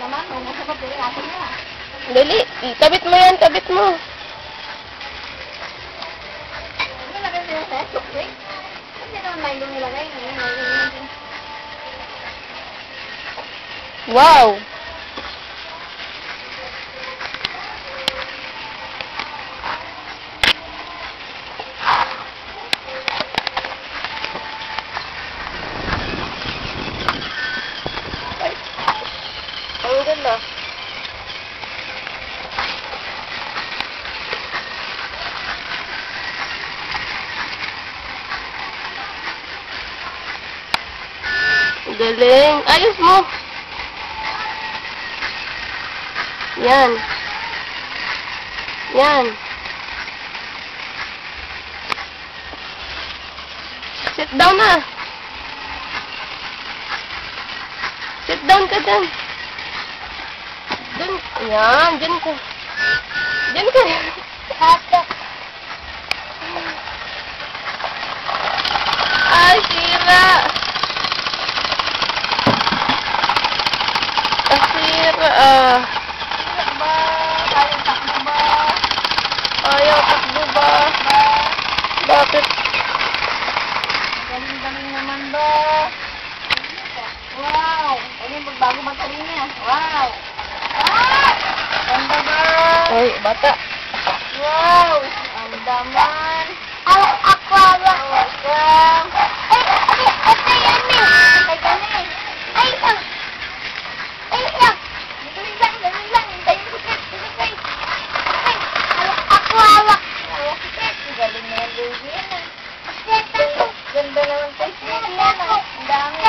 naman. Huwag mo sa papuri. Atin na. Dali. Kabit mo yan. Kabit mo. Ano na rin yung set? Okay? Kasi naman nylon nilagay. Wow! Ang ganda. Galing. Ayos mo. Yan. Yan. Sit down na. Sit down ka dyan. Dyan. Yan. Dyan ka. Dyan ka. Ay, sira. Sira. Ayaw takbo ba? Bakit? Galing-galing naman ba? Wow! Ano yung magbago battery niya? Wow! Ah! Ganda ba? Ay, bata. Wow! Ang daman! Ako! Welcome! Ay, yan eh! Ay, gani! Ay, lang! Ay, lang! Galing lang! Galing lang! Tayo ko set! Galing! Ako! Hawak! Hawak ko set! Galing na yan, baby yan ah! Ganda naman tayo baby yan ah! Ang dami!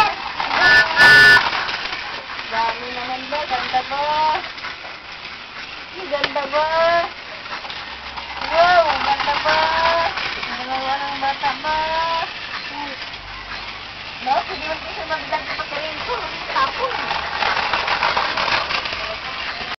Dami naman ba? Ganda ba? Ganda ba? Wow! Ganda ba? Ganda ng bata ba? No? Hindi mo kasi magdagdag